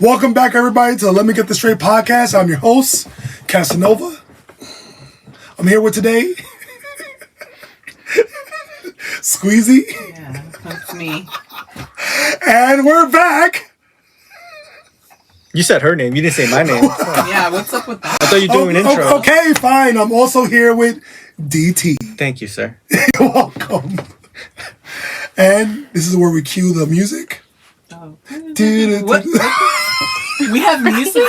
Welcome back, everybody, to the Let Me Get This Straight podcast. I'm your host, Casanova. I'm here with today, Squeezy. Yeah, that's me. And we're back. You said her name. You didn't say my name. Yeah, what's up with that? I thought you were doing an intro. Okay, fine. I'm also here with DT. Thank you, sir. You're welcome. And this is where we cue the music. Oh. What? We have music?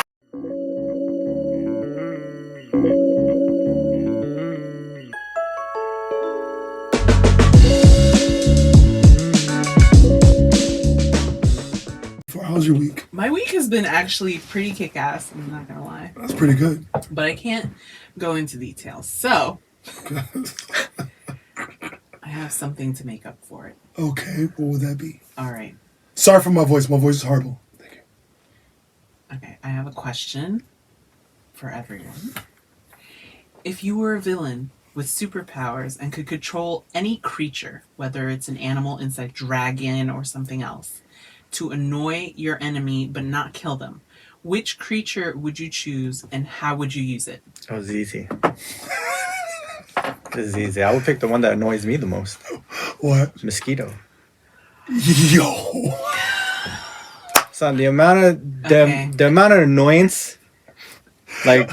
How's your week? My week has been actually pretty kick-ass, I'm not gonna lie. That's pretty good. But I can't go into details. So, I have something to make up for it. Okay, what would that be? All right. Sorry for my voice. My voice is horrible. Thank you. Okay, I have a question for everyone. If you were a villain with superpowers and could control any creature, whether it's an animal, insect, dragon, or something else, to annoy your enemy but not kill them, which creature would you choose and how would you use it? Oh, it's easy. This is easy. I would pick the one that annoys me the most. What? Mosquito. Yo. Son, the amount of annoyance, like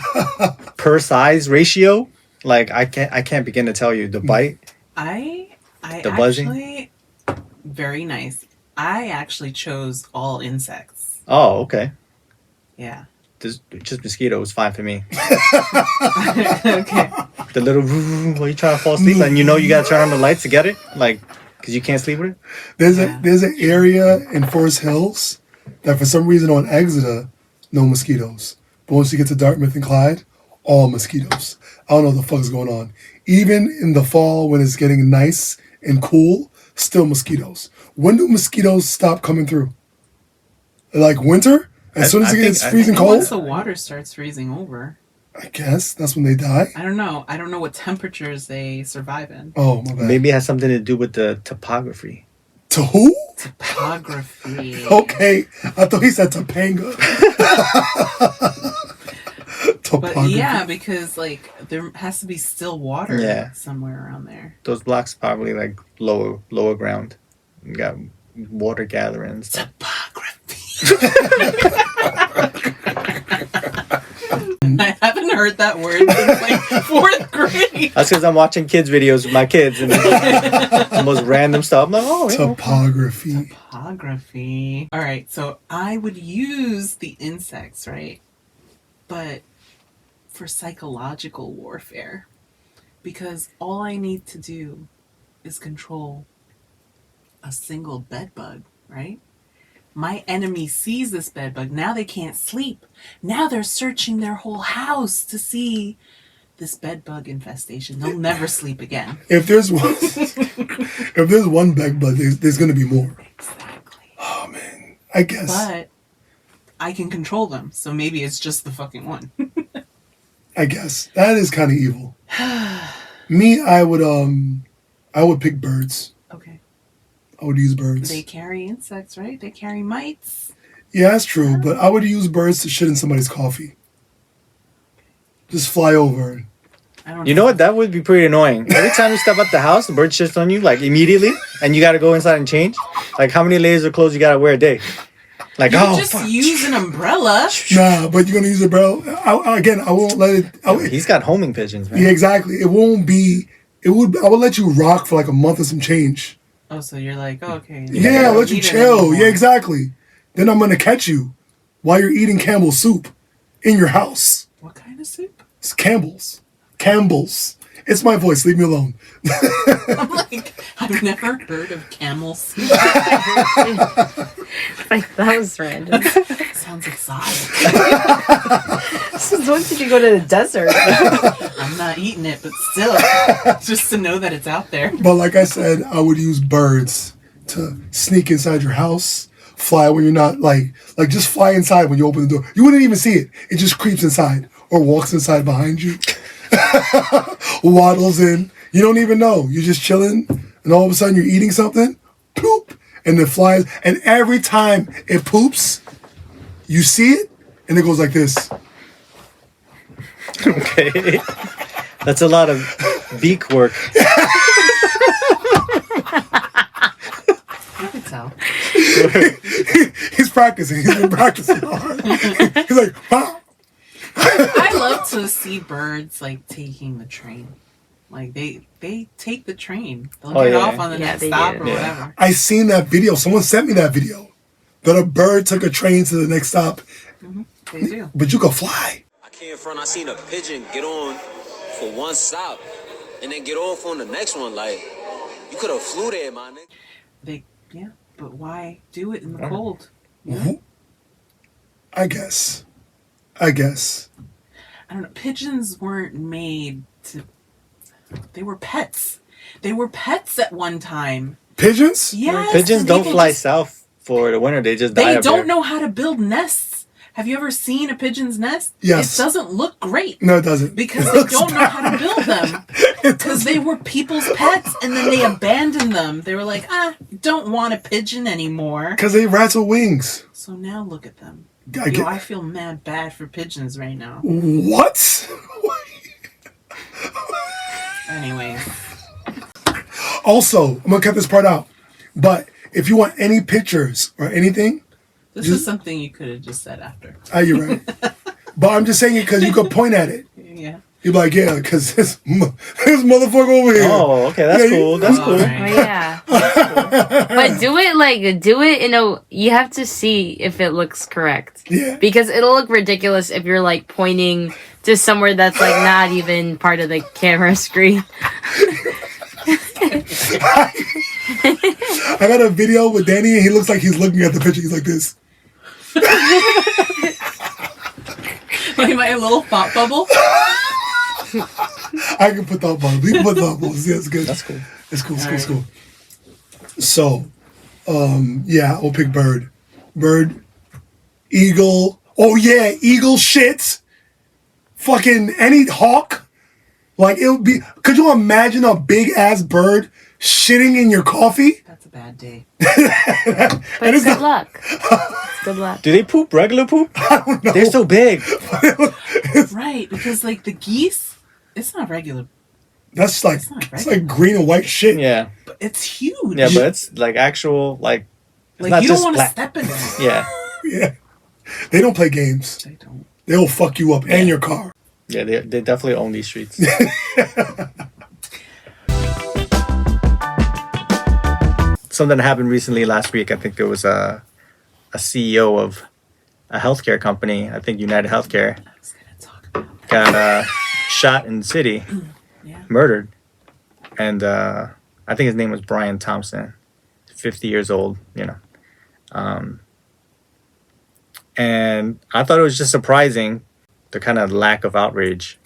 per size ratio, like I can't begin to tell you. The bite. I the buzzing. Actually, very nice. I actually chose all insects. Oh, okay. Yeah. Just mosquito was fine for me. Okay. The little while you trying to fall asleep, and you gotta turn on the lights to get it, like, because you can't sleep with it. There's an area in Forest Hills that for some reason on Exeter, no mosquitoes. But once you get to Dartmouth and Clyde, all mosquitoes. I don't know what the fuck is going on. Even in the fall when it's getting nice and cool, still mosquitoes. When do mosquitoes stop coming through? Like winter? As soon as it gets freezing cold? Once the water starts freezing over. I guess that's when they die. I don't know. I don't know what temperatures they survive in. Oh, my bad. Maybe it has something to do with the topography. To who? Topography. Okay. I thought he said Topanga. But yeah, because like there has to be still water somewhere around there. Those blocks probably like lower ground. You got water gatherings. Topography. I haven't heard that word since like 4th grade. That's because I'm watching kids videos with my kids and the most random stuff. I'm like, oh, topography. Topography. All right, so I would use the insects, right? But for psychological warfare, because all I need to do is control a single bed bug, right? My enemy sees this bed bug. Now they can't sleep. Now they're searching their whole house to see this bed bug infestation. They'll never sleep again. If there's one bed bug, there's going to be more. Exactly. Oh, man. I guess. But I can control them, so maybe it's just the fucking one. I guess. That is kind of evil. Me, I would pick birds. Okay. I would use birds. They carry insects, right? They carry mites. Yeah, that's true. But I would use birds to shit in somebody's coffee. Just fly over. You know what? That would be pretty annoying. Every time you step out the house, the bird shits on you, like, immediately. And you got to go inside and change. Like, how many layers of clothes you got to wear a day? Like, just use an umbrella. Nah, but you're going to use a umbrella. I won't let it... He's got homing pigeons, man. Yeah, exactly. It won't be... I would let you rock for like a month or some change. Oh, so you're like, oh, okay. Yeah, I'll let you chill. Yeah, exactly. Then I'm going to catch you while you're eating Campbell's soup in your house. What kind of soup? It's Campbell's. Campbell's. It's my voice. Leave me alone. I'm like, I've never heard of camel soup. Like, that was random. Sounds exotic. Since when did you go to the desert? I'm not eating it, but still, just to know that it's out there. But like I said, I would use birds to sneak inside your house, fly when you're not, like just fly inside when you open the door. You wouldn't even see it. It just creeps inside or walks inside behind you. Waddles in. You don't even know. You're just chilling, and all of a sudden you're eating something, poop, and it flies. And every time it poops, You see it, and it goes like this. Okay. That's a lot of beak work. I could tell. He's practicing. He's been practicing hard. He's like, "Wow." I love to see birds like taking the train. Like they take the train. They'll get off on the next they stop do. or whatever. I seen that video. Someone sent me that video. That a bird took a train to the next stop. They do. But you can fly. I came in front, I seen a pigeon get on for one stop and then get off on the next one. Like, you could have flew there, my nigga. But why do it in the cold? I guess. I don't know. Pigeons weren't made to. They were pets. They were pets at one time. Pigeons? Yes. Pigeons and don't people fly just- south for the winter. They just die They up don't here. know how to build nests. Have you ever seen a pigeon's nest? Yes. It doesn't look great. No, it doesn't. Because It they looks don't know bad. how to build them. Because they were people's pets and then they abandoned them. They were like, don't want a pigeon anymore. Because they rats with wings. So now look at them. I I feel mad bad for pigeons right now. What? Anyways. Also, I'm going to cut this part out. But if you want any pictures or anything, This is something you could have just said after. you're right. But I'm just saying it because you could point at it. Yeah. You're like, yeah, because this motherfucker over here. Oh, okay, that's Yeah, cool. That's cool. Alright. Oh, yeah. But do it in a. You have to see if it looks correct. Yeah. Because it'll look ridiculous if you're like pointing to somewhere that's like not even part of the camera screen. I got a video with Danny, and he looks like he's looking at the picture. He's like this. Like my little thought bubble. I can put thought bubbles. We can put thought bubbles. Yeah, it's good. That's cool. It's cool. It's cool. So, yeah, I'll pick bird. Bird, eagle. Oh yeah, eagle shit. Fucking any hawk. Like it would be. Could you imagine a big ass bird shitting in your coffee? That's a bad day. But it's good not- luck. It's good luck. Do they poop regular poop? I don't know. They're so big. Right, because like the geese, it's not regular, That's like not it's regular. like green and white shit. Yeah. but it's huge. Yeah, but it's like actual, like, it's like not you don't just want to black. step in it. Yeah. Yeah. They don't play games. They don't. They'll fuck you up and your car. Yeah, they definitely own these streets. Something that happened recently last week. I think there was a CEO of a healthcare company, I think United Healthcare, I was gonna talk about got shot in the city, yeah. murdered. And I think his name was Brian Thompson, 50 years old, you know. And I thought it was just surprising, the kind of lack of outrage.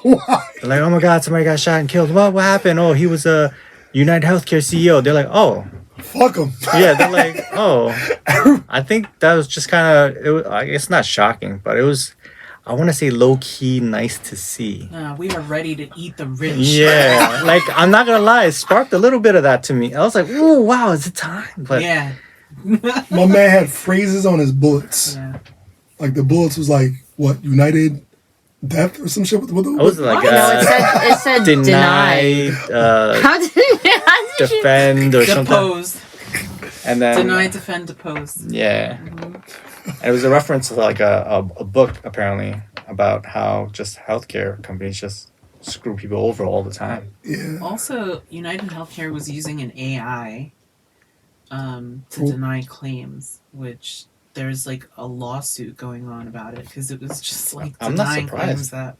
Why? They're like, oh my God, somebody got shot and killed. What happened? Oh, he was a United Healthcare CEO. They're like, oh. Fuck them. Yeah, they're like, oh. I think that was just kind of, it's not shocking, but it was, I want to say low-key nice to see. We are ready to eat the rich. Yeah, like, I'm not going to lie, it sparked a little bit of that to me. I was like, oh, wow, is it time? But Yeah. My man had phrases on his bullets. Yeah. Like the bullets was like what United Death or some shit. With I was like, What? No, it said deny, deny. How did you defend or something. Deposed. And then, Deny, defend, deposed. yeah. And it was a reference to like a book apparently about how just healthcare companies just screw people over all the time. Yeah. Also, United Healthcare was using an AI to Cool. deny claims, which there's like a lawsuit going on about it because it was just like I'm not denying surprised. claims that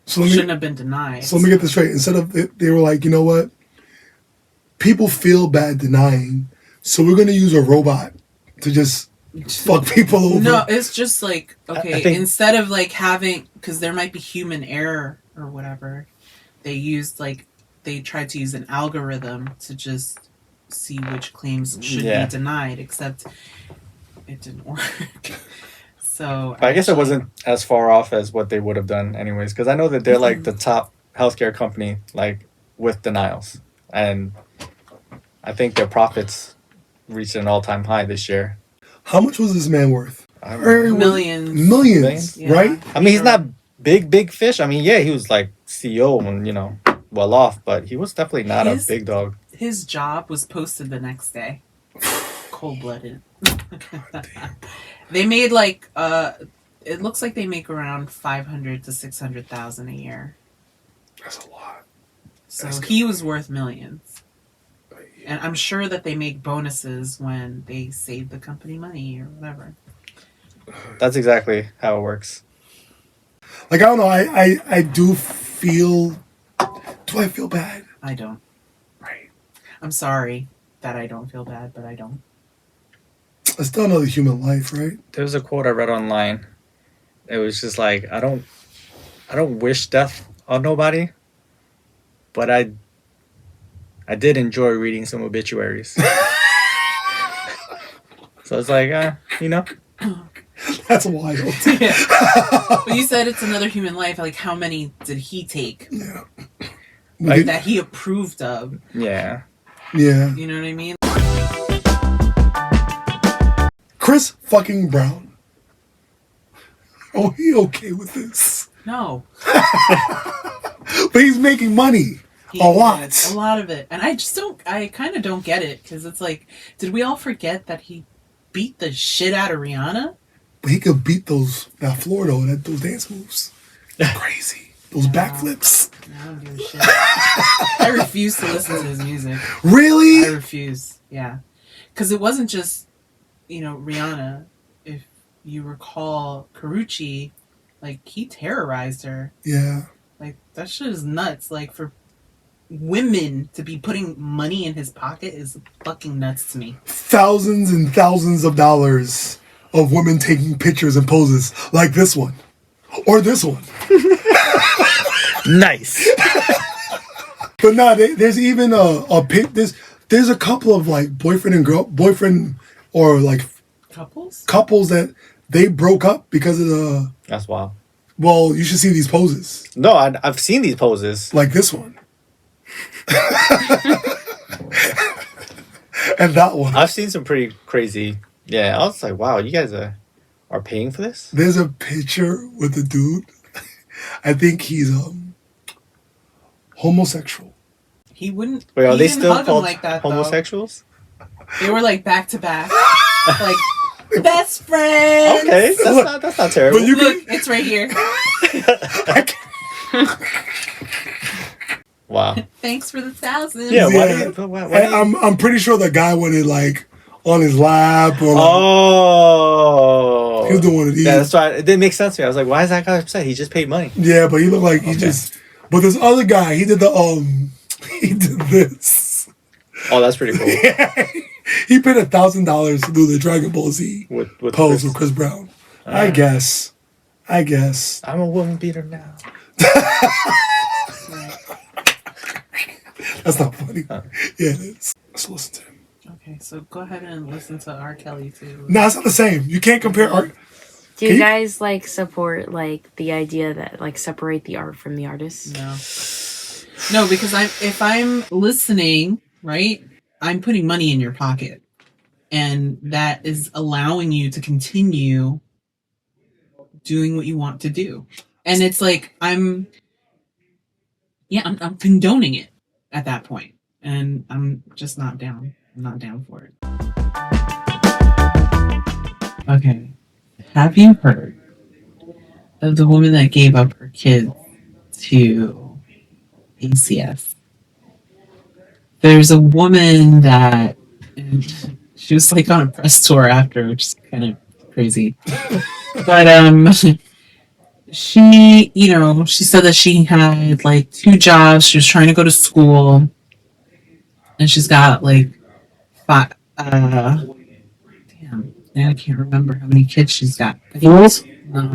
So let shouldn't me have been denied. so let me get this straight. Instead of they were like, you know what? People feel bad denying, so we're gonna use a robot to just fuck people over. No, it's just like, okay, I think- instead of like having, because there might be human error or whatever, they tried to use an algorithm to just see which claims should Yeah. be denied, except it didn't work. So But I guess it wasn't as far off as what they would have done anyways, because I know that they're like the top healthcare company, like with denials. And I think their profits reached an all-time high this year. How much was this man worth? I don't know. Or Millions. Millions, Yeah. right? I mean, he's not big fish. I mean, yeah, he was like CEO and well off, but he was definitely not a big dog. His job was posted the next day. Cold blooded. They made like it looks like they make around 500 to 600,000 a year. That's a lot. So he was worth millions. And I'm sure that they make bonuses when they save the company money or whatever. That's exactly how it works. Like, I don't know. I do feel. Do I feel bad? I don't. Right. I'm sorry that I don't feel bad, but I don't. It's still another human life, right? There was a quote I read online. It was just like, I don't wish death on nobody, but I did enjoy reading some obituaries. So it's like, That's wild. Yeah. But you said it's another human life. Like, how many did he take? Yeah. Like, that he approved of. Yeah. Yeah. You know what I mean? Chris fucking Brown. Oh, he okay with this? No. But he's making money. A lot of it. And I kind of don't get it. Because it's like, did we all forget that he beat the shit out of Rihanna? But he could beat those dance moves. Crazy. Those backflips. I don't give a shit. I refuse to listen to his music. Really? I refuse. Yeah. Because it wasn't just, Rihanna. If you recall, Karrueche, like, he terrorized her. Yeah. Like, that shit is nuts. Like, for women to be putting money in his pocket is fucking nuts to me. Thousands and thousands of dollars of women taking pictures and poses like this one. Or this one. Nice. But no, there's even there's a couple of like boyfriend or like couples that they broke up because of the. That's wild. Well, you should see these poses. No, I've seen these poses. Like this one. And that one. I've seen some pretty crazy. Yeah, I was like, wow, you guys are paying for this? There's a picture with a dude. I think he's homosexual. He wouldn't. Wait, are he they didn't still hug him called like that, homosexuals? Though. They were like back to back, like best friends. Okay, that's not terrible. But you Look, it's right here. Wow. Thanks for the 1,000. Yeah, I'm pretty sure the guy wanted like on his lap or like, oh, he was doing one of these. Yeah, that's why it didn't make sense to me. I was like, why is that guy upset? He just paid money. Yeah, but he looked like he just. But this other guy, he did he did this. Oh, that's pretty cool. Yeah. He paid $1,000 to do the Dragon Ball Z with pose with Chris Brown. I guess. I'm a woman beater now. That's not funny. Yeah, it is. Let's listen to him. Okay, so go ahead and listen to R. Kelly too. No, it's not the same. You can't compare art. Do you guys like support like the idea that like separate the art from the artist? No, because if I'm listening, right, I'm putting money in your pocket, and that is allowing you to continue doing what you want to do, and it's like I'm condoning it at that point, and I'm just not down. I'm not down for it. Okay. Have you heard of the woman that gave up her kids to ACS? There's a woman that she was like on a press tour after, which is kind of crazy. But she, she said that she had like 2 jobs. She was trying to go to school, and she's got like 5. I can't remember how many kids she's got. No, I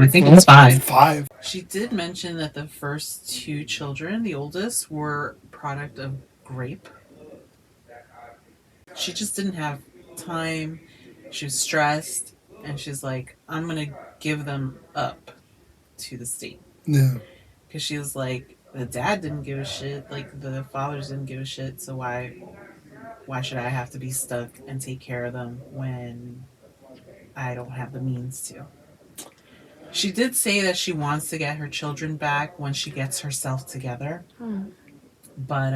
think it's 5. 5. She did mention that the first 2 children, the oldest, were product of grape. She just didn't have time. She was stressed, and she's like, I'm going to give them up to the state. Yeah. Because she was like, the dad didn't give a shit, like the fathers didn't give a shit, so why should I have to be stuck and take care of them when I don't have the means to. She did say that she wants to get her children back when she gets herself together. But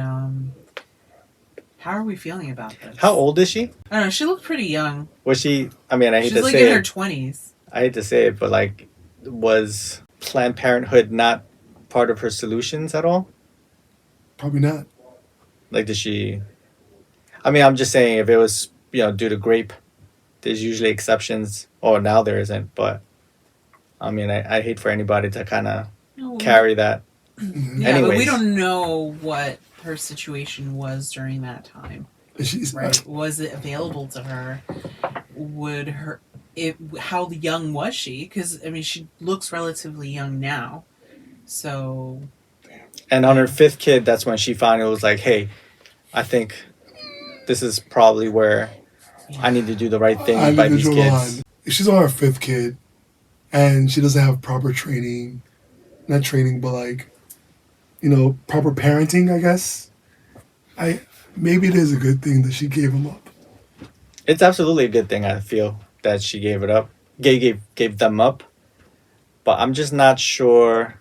how are we feeling about this? How old is she? I don't know. She looked pretty young. Was she? I mean, I hate She's to like say in her it. 20s. I hate to say it, but like, was Planned Parenthood not part of her solutions at all? Probably not. Like, did she? I mean, I'm just saying, if it was, due to grape, there's usually exceptions. Oh, now there isn't, but I mean, I hate for anybody to kind of carry that. Yeah, but we Anyways. don't know what her situation was during that time. She's Right? Was it available to her? How young was she? Because, I mean, she looks relatively young now. So. And on her 5th kid, that's when she finally was like, hey, I think this is probably where I need to do the right thing by these kids. If she's on her 5th kid and she doesn't have proper training, not training, but like, proper parenting, I guess. Maybe it is a good thing that she gave him up. It's absolutely a good thing, I feel, that she gave it up. Gave them up. But I'm just not sure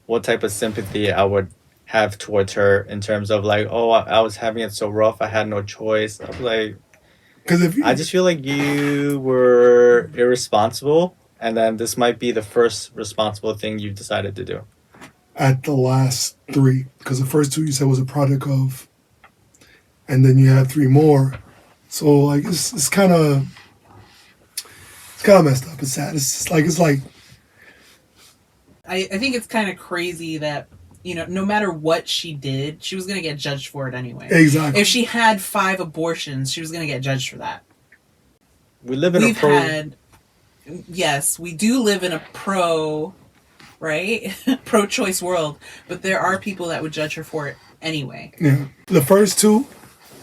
what type of sympathy I would have towards her in terms of like, oh, I was having it so rough, I had no choice. I was like, I just feel like you were irresponsible, and then this might be the first responsible thing you've decided to do. At the last 3, because the first 2 you said was a product of, and then you had 3 more. So like it's kind of messed up. It's sad. It's like. I think it's kind of crazy that no matter what she did, she was going to get judged for it anyway. Exactly. If she had 5 abortions, she was going to get judged for that. We live in yes, we do live in a pro-choice world, but there are people that would judge her for it anyway. Yeah. The first 2,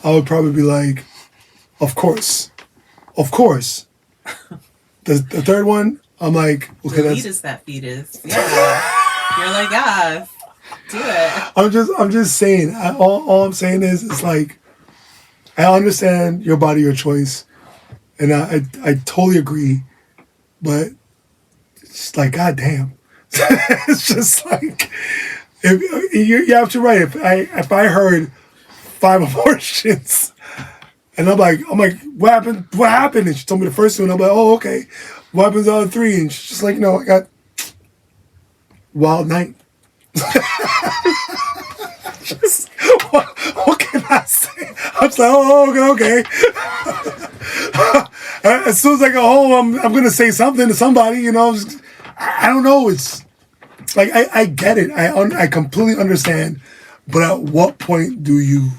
I would probably be like, of course. The 3rd one, I'm like, okay, the fetus that fetus. Yeah. You're like, do it. I'm just saying. All I'm saying is, it's like, I understand your body, your choice, and I totally agree, but it's like, goddamn, it's just like, if you're absolutely right. If I heard 5 abortions, and I'm like, what happened? What happened? And she told me the first 2, and I'm like, oh, okay. What happens to the other 3? And she's just like, I got wild night. What can I say? I'm just like, oh, okay. As soon as I go home, I'm gonna say something to somebody. I don't know. It's like I get it. I completely understand. But at what point do you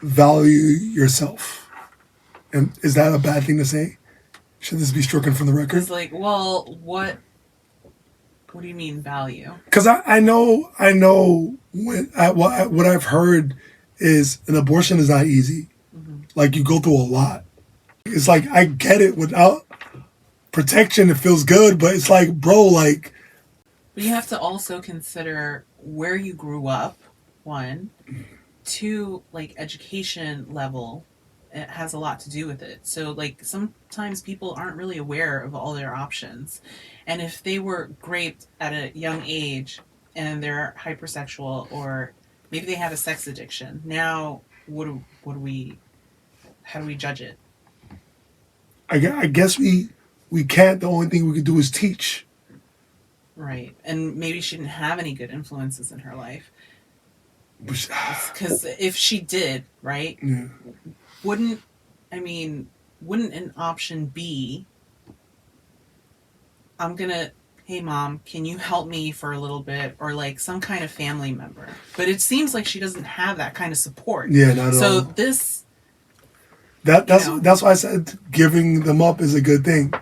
value yourself? And is that a bad thing to say? Should this be stricken from the record? It's like, well, what do you mean value? Because I know what I've heard is an abortion is not easy. Mm-hmm. Like, you go through a lot. It's like, I get it, without protection it feels good, but it's like, bro, like. But you have to also consider where you grew up, 1. 2, like, education level. It has a lot to do with it. So, like, sometimes people aren't really aware of all their options. And if they were raped at a young age and they're hypersexual, or maybe they have a sex addiction, now how do we judge it? I guess we can't. The only thing we can do is teach. Right. And maybe she didn't have any good influences in her life. Because if she did, right? Yeah. Wouldn't an option be, hey mom, can you help me for a little bit? Or like some kind of family member. But it seems like she doesn't have that kind of support. Yeah, not at all. So this... That's why I said giving them up is a good thing.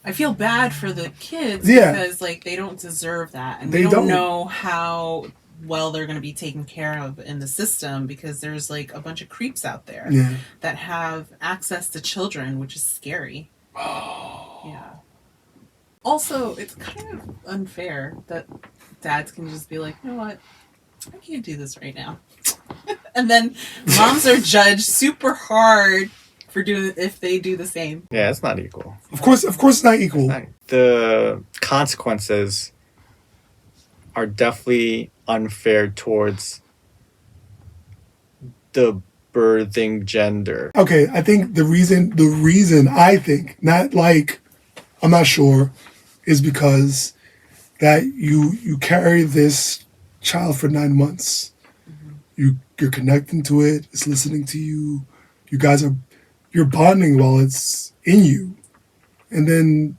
I feel bad for the kids because like they don't deserve that. And they don't know how well they're going to be taken care of in the system, because there's like a bunch of creeps out there that have access to children, which is scary. Yeah. Also, it's kind of unfair that dads can just be like, you know what, I can't do this right now. And then moms are judged super hard for doing if they do the same. Yeah, it's not equal. Of course, it's not equal. The consequences are definitely unfair towards the birthing gender. Okay, I think the reason I think, not like, I'm not sure, is because that you carry this child for 9 months. You're connecting to it. It's listening to you. You're bonding while it's in you, and then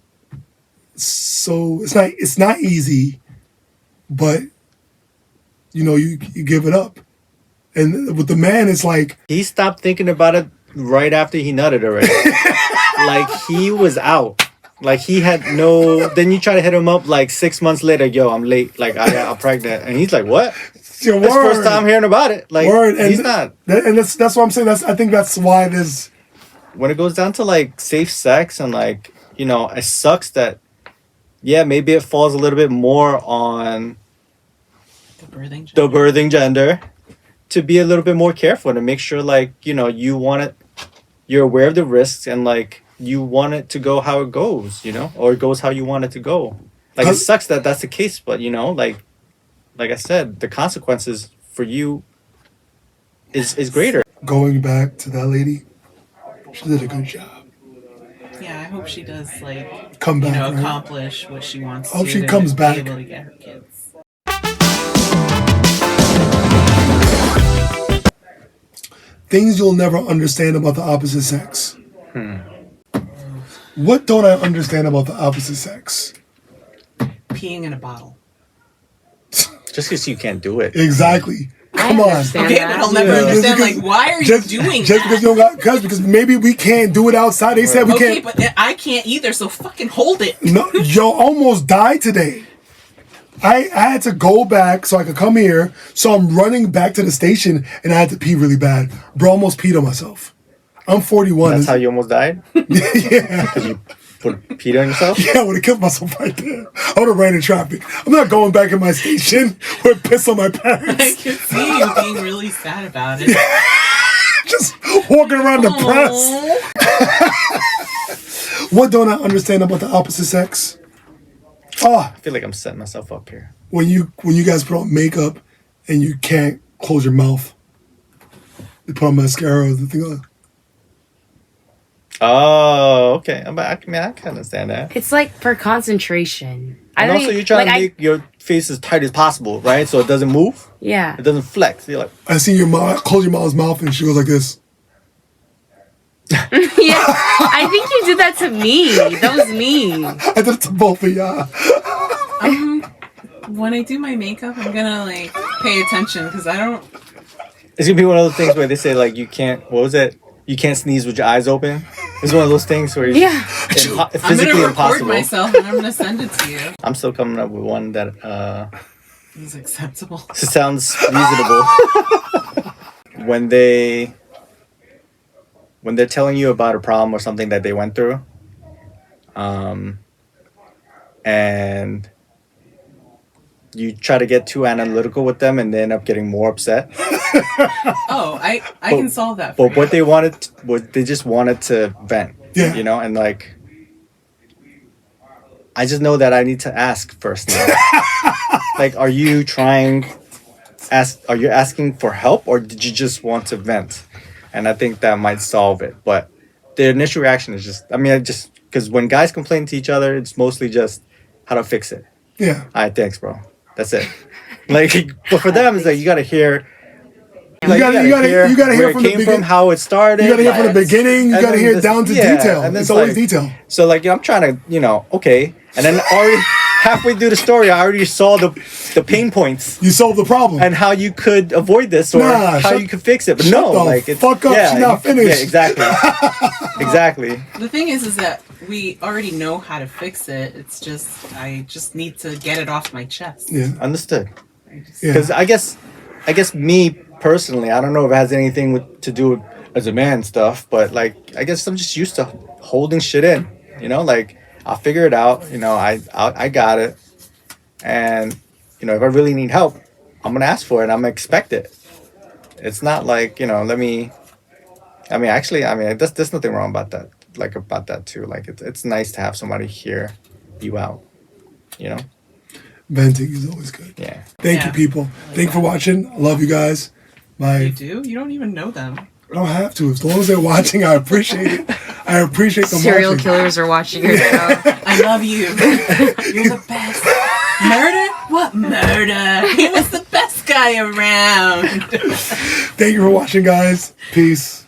so it's not easy, but you give it up. And with the man, it's like He stopped thinking about it right after he nutted already. Like he was out. Like he had no. Then you try to hit him up like 6 months later. Yo, I'm late. Like I'm pregnant, and he's like, "What?" your That's the word. first time hearing about it. Like Word. And he's not. And that's what I'm saying. I think that's why there's. When it goes down to like safe sex and like it sucks that. Yeah, maybe it falls a little bit more on The birthing gender. the birthing gender to be a little bit more careful, to make sure like you want it, you're aware of the risks, and like you want it to go how it goes, or it goes how you want it to go. Like it sucks that that's the case, but like I said, the consequences for you is greater. Going back to that lady, she did a good job. Yeah, I hope she does like Come back, right? accomplish what she wants. I hope to she to comes back. Be able to get her kids. Things you'll never understand about the opposite sex. What don't I understand about the opposite sex? Peeing in a bottle. Just because you can't do it. Exactly. Come I on. understand Okay, that. but I'll never Yeah. understand. Just Like, why are Just, you doing just that? because you don't got because maybe we can't do it outside. They said we Okay, can't. but I can't either. So fucking hold it. No, yo almost died today. I had to go back so I could come here. So I'm running back to the station and I had to pee really bad. Bro, almost peed on myself. I'm 41. That's how you almost died? Yeah. Because you peed on yourself? Yeah, I would have killed myself right there. I would have ran in traffic. I'm not going back in my station with piss on my I pants. can see you being really sad about it. Just walking around depressed. Aw. What don't I understand about the opposite sex? I feel like I'm setting myself up here. When you guys put on makeup and you can't close your mouth. They put on mascara, the thing on. Oh, okay. I can understand that. It's like for concentration. And also, you're trying like, to make your face as tight as possible, right? So it doesn't move. Yeah. It doesn't flex. You're like, I seen your mom close your mom's mouth and she goes like this. Yeah. I think you did that to me. That was me. I did it to both of y'all. When I do my makeup, I'm gonna like pay attention because I don't. it's gonna be one of those things where they say like you can't. What was it? You can't sneeze with your eyes open. It's one of those things where Yeah. physically I'm gonna record impossible. myself and I'm gonna send it to you. I'm still coming up with one that It's acceptable. sounds reasonable. when they're telling you about a problem or something that they went through, and you try to get too analytical with them and they end up getting more upset. Oh, I can solve that for But you. what they wanted was they just wanted to vent. Yeah. And like I just know that I need to ask first now. Like, are you asking for help or did you just want to vent? And I think that might solve it. But the initial reaction is just because when guys complain to each other, it's mostly just how to fix it. Yeah. All right, thanks, bro. That's it. Like, but for them, it's like you gotta hear. You gotta hear where from it the came from, how it started. You gotta hear from the beginning. You and gotta then hear this- down to yeah, detail. and then It's always like- detail. So like I'm trying to, okay, and then already halfway through the story, I already saw the pain points You solve the problem. and how you could avoid this or Nah, how shut- you could fix it. But shut no, the like it's fuck up, Yeah, she's not finished. Yeah, exactly, exactly. The thing is that we already know how to fix it. It's just I just need to get it off my chest. Yeah. Understood. I just- Yeah. Because I guess me personally, I don't know if it has anything to do with as a man stuff, but like I guess I'm just used to holding shit in. Like I'll figure it out. I got it, and if I really need help, I'm gonna ask for it. I'm gonna expect it. It's not like let me I mean, actually, I mean, there's nothing wrong about that. Like about that too. Like it's nice to have somebody hear you out. You know. Venting is always good. Yeah. Thank you, people. Thank you for watching. I love you guys. You do? You don't even know them. I don't have to. As long as they're watching, I appreciate it. I appreciate them Serial watching. killers are watching your show. I love you. You're the best. Murder? What murder? He was the best guy around. Thank you for watching, guys. Peace.